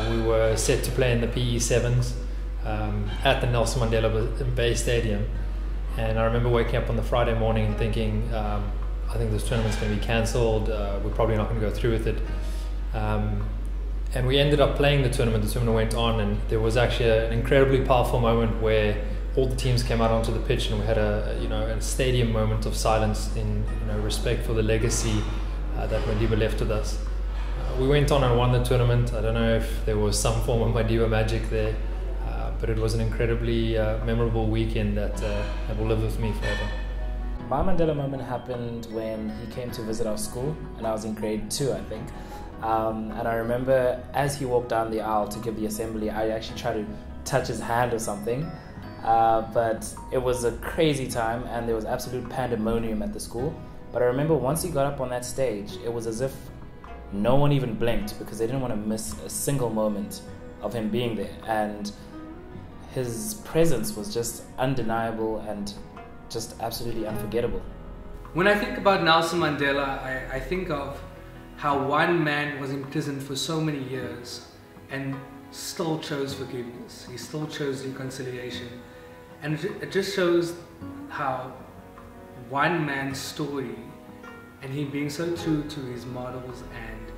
We were set to play in the PE Sevens at the Nelson Mandela Bay Stadium, and I remember waking up on the Friday morning and thinking, I think this tournament's going to be cancelled, we're probably not going to go through with it. And we ended up playing the tournament went on, and there was actually an incredibly powerful moment where all the teams came out onto the pitch, and we had a stadium moment of silence in respect for the legacy that Madiba left with us. We went on and won the tournament. I don't know if there was some form of Madiba magic there, but it was an incredibly memorable weekend that will live with me forever. My Mandela moment happened when he came to visit our school, and I was in grade 2, I think. And I remember as he walked down the aisle to give the assembly, I actually tried to touch his hand or something. But it was a crazy time, and there was absolute pandemonium at the school. But I remember once he got up on that stage, it was as if no one even blinked, because they didn't want to miss a single moment of him being there. And his presence was just undeniable and just absolutely unforgettable. When I think about Nelson Mandela, I think of how one man was imprisoned for so many years and still chose forgiveness. He still chose reconciliation. And it just shows how one man's story, and him being so true to his models and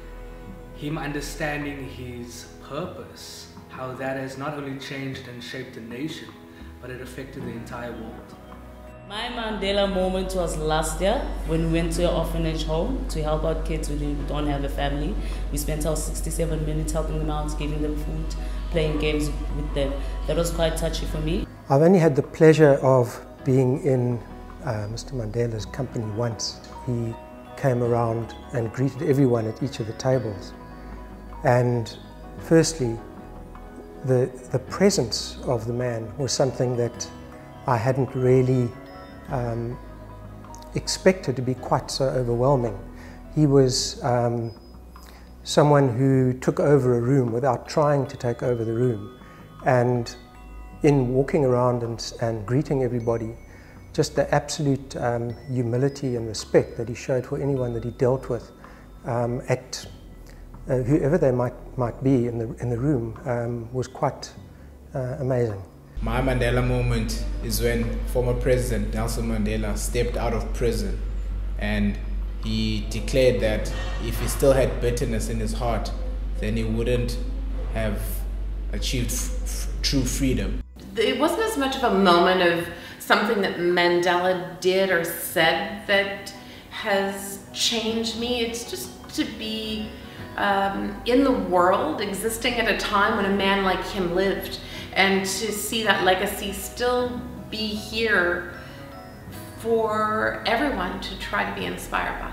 him understanding his purpose, how that has not only changed and shaped the nation, but it affected the entire world. My Mandela moment was last year when we went to an orphanage home to help out kids who don't have a family. We spent our 67 minutes helping them out, giving them food, playing games with them. That was quite touchy for me. I've only had the pleasure of being in Mr. Mandela's company once. He came around and greeted everyone at each of the tables. And firstly, the presence of the man was something that I hadn't really expected to be quite so overwhelming. He was someone who took over a room without trying to take over the room, and in walking around and greeting everybody, just the absolute humility and respect that he showed for anyone that he dealt with, at whoever they might be in the room, was quite amazing. My Mandela moment is when former President Nelson Mandela stepped out of prison, and he declared that if he still had bitterness in his heart, then he wouldn't have achieved true freedom. It wasn't as much of a moment of something that Mandela did or said that has changed me. It's just to be in the world, existing at a time when a man like him lived, and to see that legacy still be here for everyone to try to be inspired by.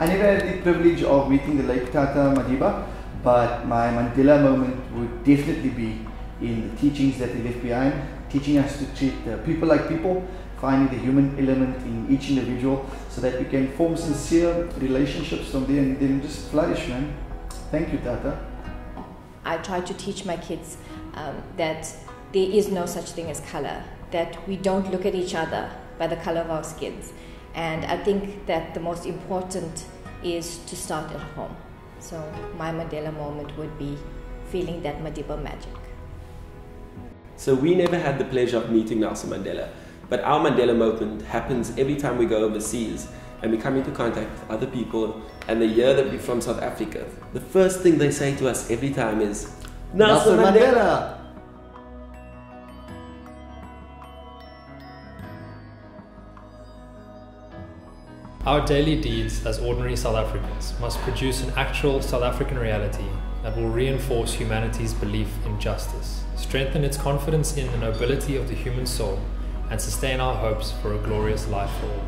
I never had the privilege of meeting the late Tata Madiba, but my Mandela moment would definitely be in the teachings that he left behind, teaching us to treat people like people, finding the human element in each individual so that we can form sincere relationships from there and then just flourish, man. Thank you, Tata. I try to teach my kids that there is no such thing as color, that we don't look at each other by the color of our skins. And I think that the most important is to start at home. So my Mandela moment would be feeling that Madiba magic. So we never had the pleasure of meeting Nelson Mandela, but our Mandela moment happens every time we go overseas and we come into contact with other people, and they hear that we're from South Africa. The first thing they say to us every time is, Nelson Mandela! Our daily deeds as ordinary South Africans must produce an actual South African reality that will reinforce humanity's belief in justice, strengthen its confidence in the nobility of the human soul, and sustain our hopes for a glorious life for all.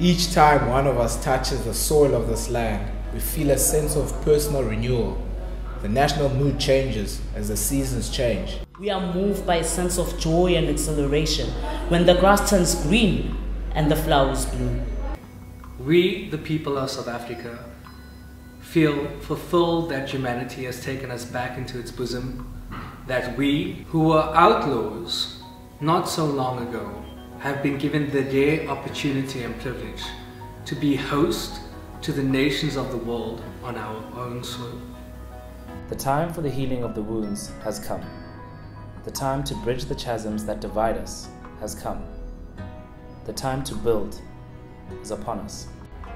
Each time one of us touches the soil of this land, we feel a sense of personal renewal. The national mood changes as the seasons change. We are moved by a sense of joy and exhilaration when the grass turns green and the flowers bloom. We, the people of South Africa, feel fulfilled that humanity has taken us back into its bosom, that we, who were outlaws not so long ago, have been given the rare opportunity and privilege to be host to the nations of the world on our own soil. The time for the healing of the wounds has come. The time to bridge the chasms that divide us has come. The time to build is upon us.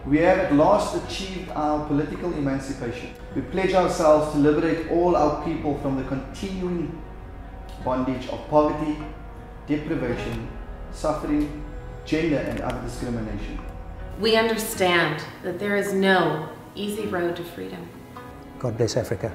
We have at last achieved our political emancipation. We pledge ourselves to liberate all our people from the continuing bondage of poverty, deprivation, suffering, gender and other discrimination. We understand that there is no easy road to freedom. God bless Africa.